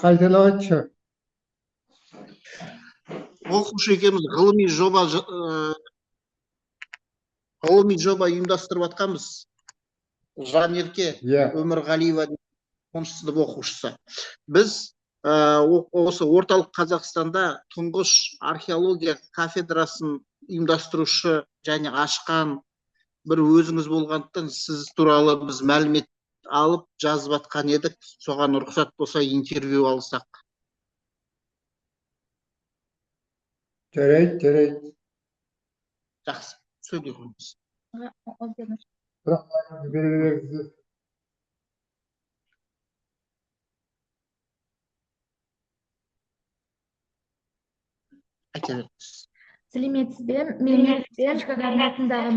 қайталап айтшы. Оқушы екеуміз ғылыми жоба ұйымдастырып жатқанбыз. Жанерке Өмірғалиева оныншы сынып оқушысы. Біз осы орталық Қазақстанда тұңғыш археология кафедрасын ұйымдастырушы және ашқан бір өзіңіз болғандықтан сіз туралы біз мәлімет алып жазып жатқан едік. Соған рұқсат болса интервью алсақ. Жарайды. Жақсы, сөйлей қойыңыз. Сәлеметсіз бе? Мен Республика атындағы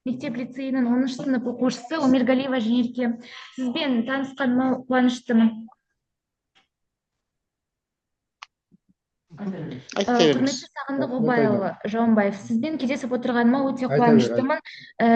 мектеп лицейінің 10-шы сынып оқушысы Өмірғалиева Жанерке. Сізбен танысқаныма қуаныштымын. Құрметті Сағындық Обайұлы Жауынбаев, сізбен кездесіп отырғаныма өте қуаныштымын.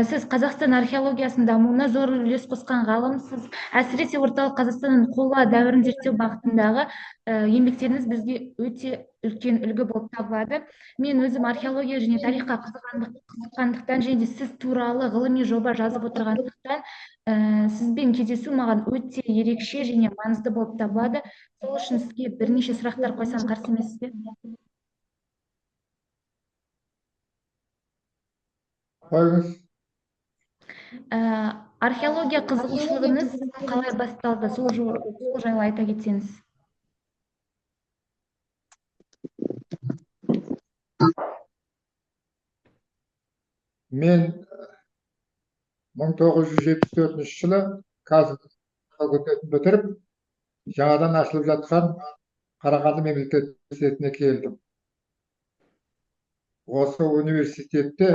Сіз Қазақстан археологиясының дамуына зор үлес қосқан ғалымсыз. Әсіресе орталық Қазақстанның қола дәуірін зерттеу бағытындағы еңбектеріңіз бізге өте үлкен үлгі болып табылады. Мен өзім археология және тарихқа қызыққандықтан және сіз туралы ғылыми жоба жазып отырғандықтан сізбен кездесу маған өте ерекше және маңызды болып табылады. Сол үшін сізге бірнеше сұрақтар қойсам қарсы емессіз бе? Қойыңыз. Археология қызығушылығыңыз қалай басталды? Сол жайлы айта кетсеңіз. Мен 1974 жылы қазір факультетін бітіріп, жаңадан ашылып жатқан Қарағанды мемлекеттік университетіне келдім. Осы университетте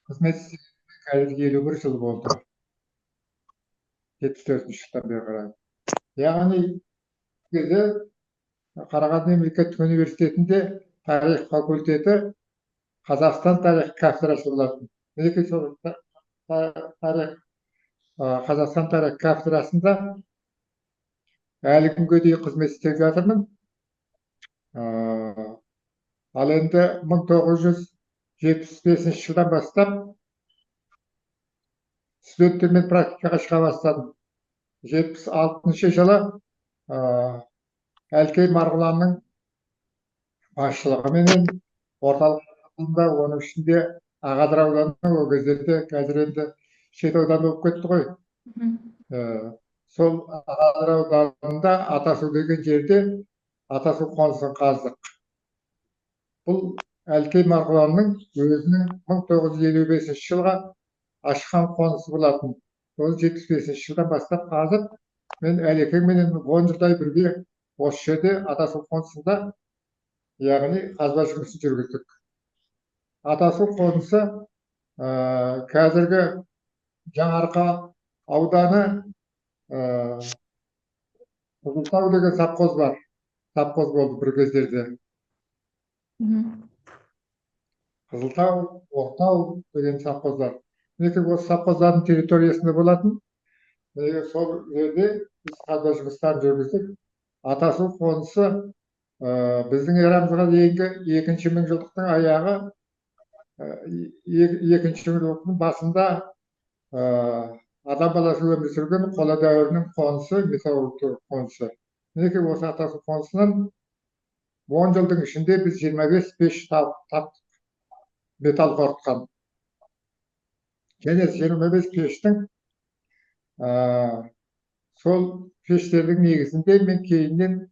қызмет істегеніме қазір 51 жыл болды. 74 жылдан бері қарай. Яғни кезде Қарағанды мемлекеттік университетінде тарих факультеті Қазақстан тарих кафедрасы болатын. Қазақстан тарих кафедрасында әлі күнге дейін қызмет істеп жатырмын. Ал енді 1975 жылдан бастап студенттермен практикаға шыға бастадым. 76 жылы Әлкей Марғұланның басшылығыменен орталық Қазақстанда, оның ішінде Ағадыр ауданының ол кездерде қазір енді шет аудан болып кетті ғой. Сол Ағадыр ауданында Атасу деген жерде Атасу қонысын қаздық. Бұл Әлкей Марғұланның өзінің 1955 жылға ашқан қонысы болатын. 1975 жылдан бастап қазір мен Әлекеңменен 10 жылдай бірге осы жерде Атасу қонысында, яғни қазба жұмысын жүргіздік. Атасу қонысы қазіргі Жаңарқа ауданы Қызылтау деген совхоз бар. Совхоз болды бір кездерде. Қызылтау, Ортау деген совхоздар. Осы совхоздардың территориясында болатын. Сол жерде біз қазба жұмыстарын жүргіздік. Атасу қонысы біздің эрамызға дейінгі 2-ші мыңжылдықтың аяғы, 2-ші мыңжылдықтың басында адам баласы өмір сүрген қола дәуірінің қонысы, металлургия қонысы. Осы Атасу қонысынан 10 жылдың ішінде біз 25 пеш таптық, металл қорытқан. Және 25 пештің сол пештердің негізінде мен кейіннен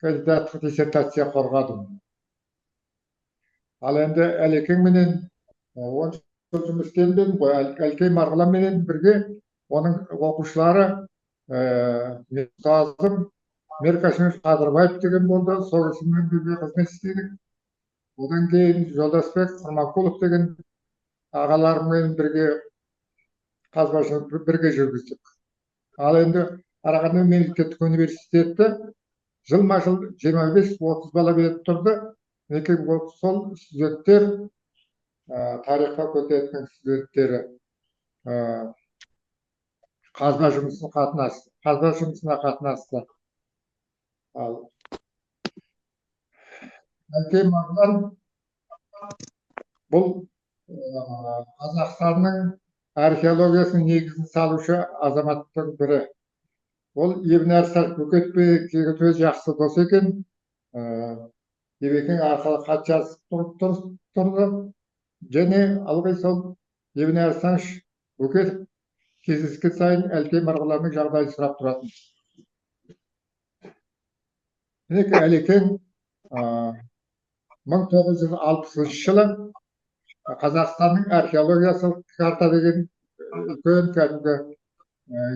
кандидаттық диссертация қорғадым. Ал енді Әлекеңменен 10 жыл жұмыс істедім ғой. Әлкей Марғұланменен бірге оның оқушылары ұстазым Меркашев Қадырбаев деген болды. Сол кісімен бірге қызмет істедік. Одан кейін Жолдасбек Құрманқұлов деген ағаларымен бірге қазба жұмысын бірге жүргіздік. Ал енді Қарағанды мемлекеттік университеті жылма-жыл 25-30 бала беріп тұрды. Сол студенттер, тарих факультетінің студенттері қазба жұмысына қатынасты. Ал Әлкей Марғұлан бұл Қазақстанның археологиясының негізін салушы азаматтың бірі. Ол Ибн Арсақ Бөкетпен өте жақсы дос екен. Ебекең арқылы хат жазып тұрды. Және ылғи сол Ибн Арсақ Бөкетов кездескен сайын Әлкей Марғұланның жағдайын сұрап тұратын. Әлекең 1960 жылы Қазақстанның археологиясының карта деген үлкен кәдімгі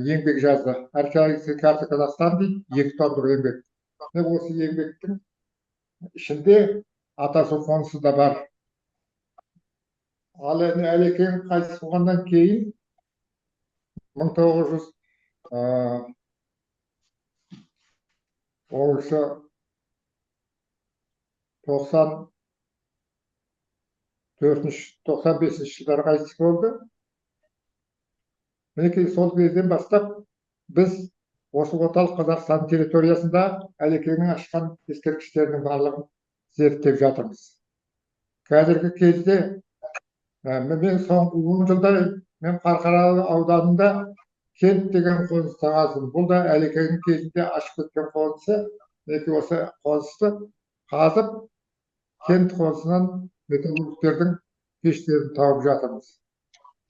еңбек жазды. Археологическая карта Қазақстан дейді, 2 томдық еңбек. Осы еңбектің ішінде Атасу қонысы да бар. Ал енді Әлекең қайтыс болғаннан кейін 1994-95 жылдары қайтыс болды. Мінекей сол кезден бастап біз осы орталық Қазақстан территориясында Әлекеңнің ашқан ескерткіштерінің барлығын зерттеп жатырмыз. Қазіргі кезде мен соңғы 10 жылда мен Қарқаралы ауданында кент деген қонысты қаздым. Бұл да Әлекеңнің кезінде ашып кеткен қонысы. Осы қонысты қазып, кент қонысынан металлургтердің пештерін тауып жатырмыз.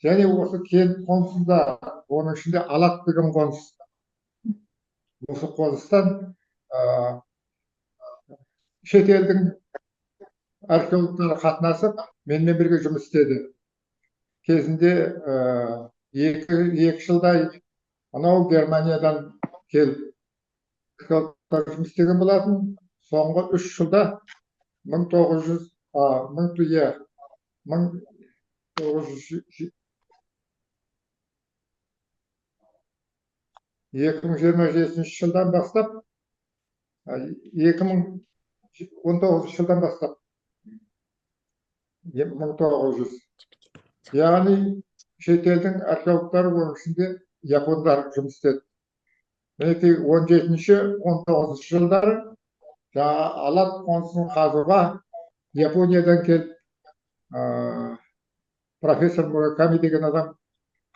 Және осы кент қонысында, оның ішінде Алат деген қоныс. Осы қоныстан шетелдің археологтары қатынасып, менімен бірге жұмыс істеді. Кезінде 2 жылдай анау Германиядан келіп жұмыс істеген болатын. Соңғы 3 жылда 2027 жылдан бастап 2019 жылдан бастап 1900, яғни шетелдің археологтары, оның ішінде япондар жұмыс істеді. 17-19 жылдары Алат қонысын қазуға Япониядан келіп профессор Мураками деген адам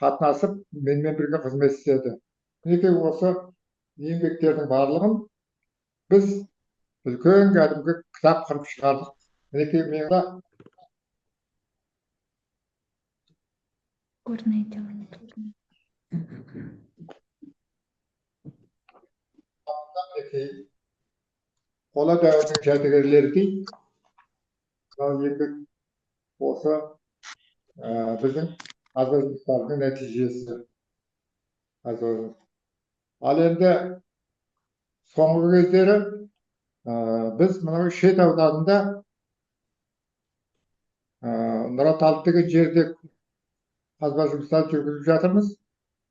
қатынасып, менімен бірге қызмет істеді. Осы еңбектердің барлығын біз үлкен кәдімгі кітап қылып шығардық. Менде қола дәуірінің жәдігерлері дейді. Осы біздің азаматтардың нәтижесі. Ал енді соңғы кездері біз мынау Шет ауданында Нұраталы деген жерде қазба жұмыстарын жүргізіп жатырмыз.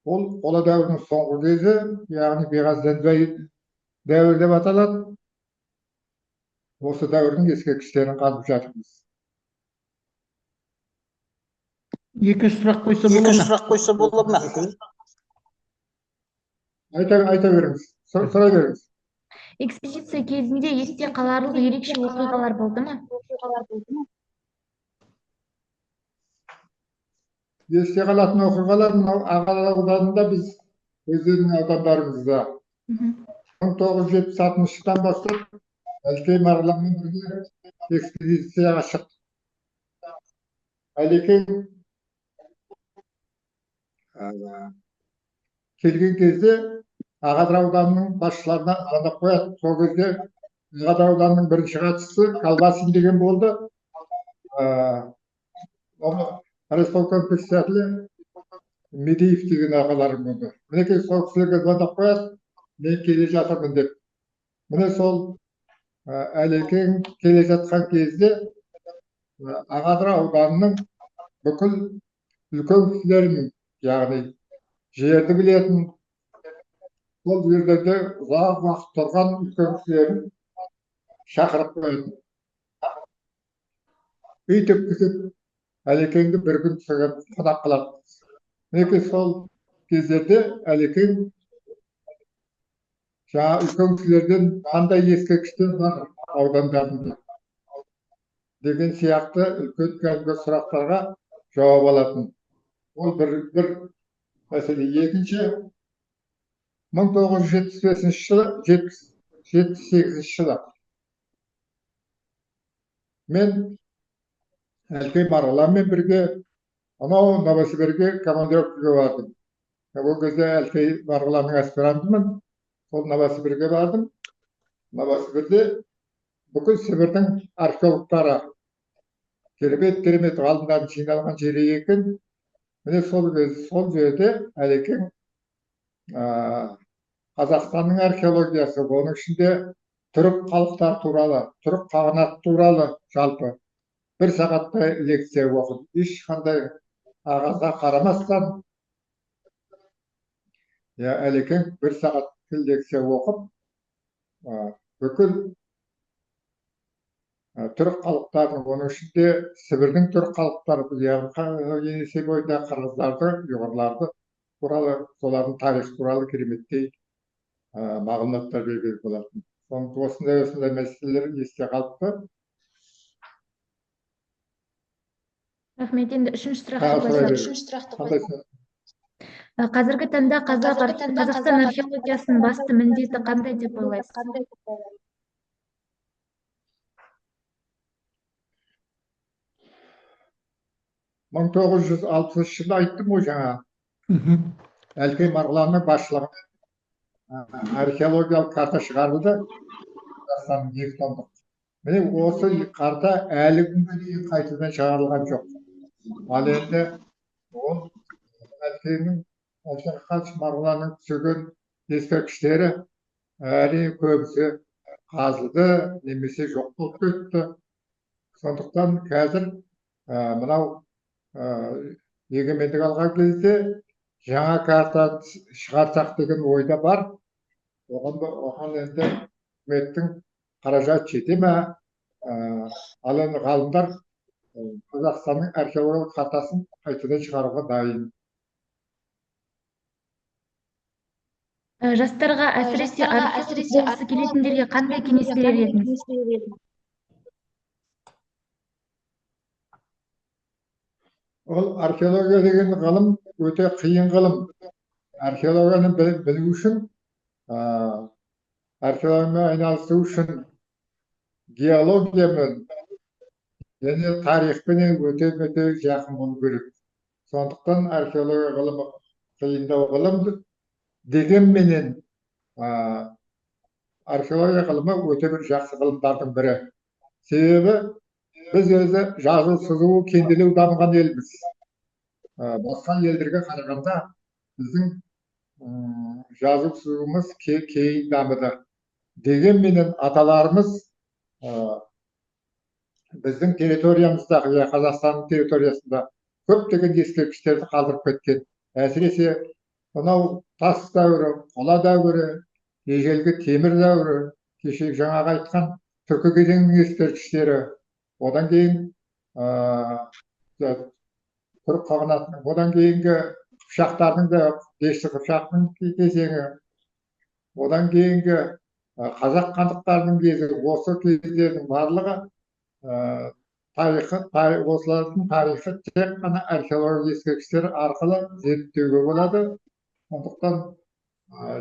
Ол қола дәуірінің соңғы кезі, яғни Бейғаз дәуірі деп аталады. Осы дәуірдің ескерткіштерін қазып жатырмыз. Екінші сұрақ қойса болады ма? Айта беріңіз, сұрай беріңіз. Экспедиция кезінде есте қаларлық ерекше оқиғалар болды ма? Есте қалатын оқиғалар мынау Ағарал ауданында біз өздерінің аудандарымызда 1976 жылдан бастап Әлкей Марғұланмен бірге экспедицияға шықтық. Әлекең келген кезде Ағадыр ауданының басшыларына звондап қояды. Сол кезде Ағадыр ауданының бірінші хатшысы Колбасин деген болды. Республиканың председателі Медеев деген ағаларым болды. Мінекей сол кісілерге звондап қояды, мен келе жатырмын деп. Міне сол Әлекең келе жатқан кезде Ағадыр ауданының бүкіл үлкен кісілерінің, яғни жерді білетін, сол жерлерде ұзақ уақыт тұрған үлкен кісілерін шақырып қояды. Үй тепкізіп, Әлекеңді бір күн қонақ қылады. Мінекей сол кездерде әлекең жаңа үлкен кісілерден қандай ескерткіштер бар аудандарында деген сияқты үлкен кәдімгі сұрақтарға жауап алатын. Ол бір мәселе. Екінші, 1975 жылы, 78 жылы мен Әлкей Марғұланмен бірге анау Новосібірге командировкаға бардым. Ол кезде Әлкей Марғұланның аспирантымын. Сол Новосібірге бардым. Новосібірде бүкіл Сібірдің археологтары керемет ғалымдардың жиналған жері екен. Міне сол жерде Әлекең Қазақстанның археологиясы, оның ішінде түрік халықтар туралы, түрік қағанаты туралы жалпы бір сағаттай лекция оқыды. Ешқандай қағазға қарамастан Әлекең бір сағат лекция оқып, бүкіл түрік халықтарын, оның ішінде Сібірдің түрік халықтары, Енисей бойындағы қырғыздарды, ұйғырларды туралы, солардың тарихы туралы кереметтей мағлұматтар берген болатын. Осындай мәселелер есте қалыпты. Рахмет. Енді үшінші сұрақты қойсам. Қазіргі таңда Қазақстан археологиясының басты міндеті қандай деп ойлайсыз? 1960 жылы айттым ғой жаңа. Әлкей Марғұланның басшылығымен археологиялық карта шығарылды. Қазақстанның 2 томдық. Міне осы карта әлі күнге дейін қайтадан шығарылған жоқ. Ал енді ол Әлкейдің Марғұланның түсірген ескерткіштері әрине көбісі қазылды, немесе жоқ болып кетті. Сондықтан қазір мынау егемендік алған кезде жаңа карта шығарсақ деген ойда бар. Оған енді үкіметтің қаражат жете ме? Ал енді ғалымдар Қазақстанның археологиялық картасын қайтадан шығаруға дайын. Жастарға, әсіресе археолог болғысы келетіндерге қандай кеңес берер едіңіз? Ол археология деген ғылым өте қиын ғылым. Археологияны білу үшін, археологиямен айналысу үшін геологиямен және тарихпенен өте жақын болу керек. Сондықтан археология ғылымы қиындау ғылым. Дегенменен археология ғылымы өте бір жақсы ғылымдардың бірі. Себебі біз өзі жазу, сызу, кенделеу дамыған елміз. Басқа елдерге қарағанда біздің жазу, сызуымыз кейін дамыды. Дегенменен аталарымыз біздің территориямыздағы, Қазақстанның территориясында көптеген ескерткіштерді қалдырып кеткен. Әсіресе мынау тас дәуірі, қола дәуірі, ежелгі темір дәуірі, кеше жаңағы айтқан түркі кезеңінің ескерткіштері, одан кейін түрік қағанатының, одан кейінгі қыпшақтардың да Дешті Қыпшақтың кезеңі, одан кейінгі қазақ хандықтарының кезі, осы кездердің барлығы осылардың тарихы тек қана археология ескерткіштері арқылы зерттеуге болады. Сондықтан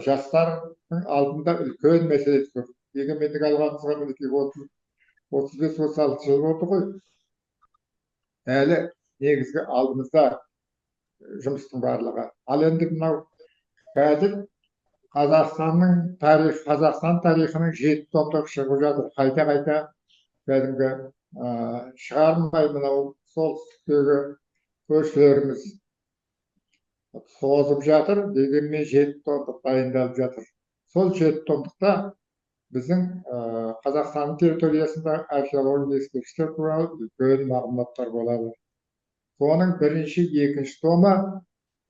жастардың алдында үлкен мәселе тұр. Егемендік алғанымызға мінекей 35-36 жыл болды ғой. Әлі негізгі алдымызда жұмыстың барлығы. Ал енді мынау қазір Қазақстан тарихының 7 томдық шығып жатыр. Қайта кәдімгі шығармай, мынау солтүстіктегі көршілеріміз созып жатыр, дегенмен 7 томдық дайындалып жатыр. Сол 7 томдықта біздің Қазақстанның территориясында археология ескерткіштер туралы үлкен мағлұматтар болады. Соның бірінші, екінші томы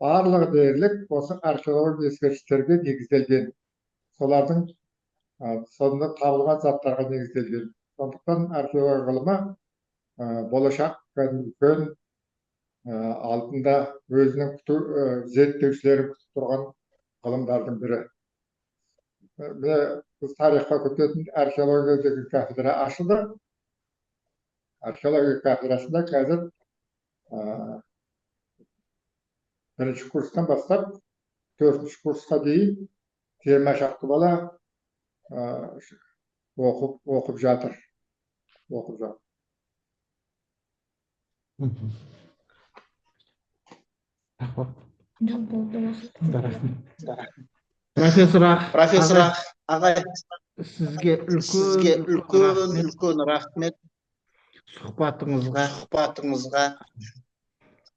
барлығы дерлік осы археология ескерткіштерге негізделген. Солардың сонда табылған заттарға негізделген. Сондықтан археология ғылымы болашақ үлкен алдында өзінің зерттеушілері күтіп тұрған ғылымдардың бірі. Біз тарихқа күтетін археология деген кафедра ашылды. Археология кафедрасында қазір бірінші курстан бастап 4-ші курсқа дейін 20 шақты бала оқып жатыр. Жоқ, болды уақыт. Профессор ағай, сізге үлкен рахмет сұхбатыңызға.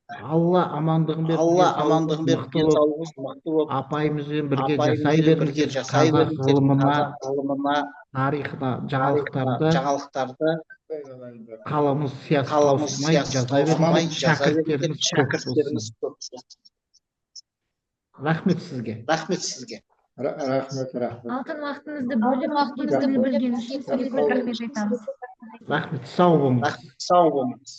Алла амандығын берсін, мықты болып, апайымызбен бірге апайымызбен бірге жасай қазақ беріңіздер. ғылымына, ғылымына, тарихына жаңалықтарды жаңалықтарды қаламыз сиясы қаламыз таусылмай сиясы жаза таусылмай беріңіздер. жаза беріңіздер. Шәкірттеріңіз көп болсын. Рахмет сізге. Рахмет сізге. Рахмет. Алтын уақытыңызды бөліп кеткенін білген үшін сізге көп рахмет айтамыз. Рахмет, сау болыңыз. Сау болыңыз.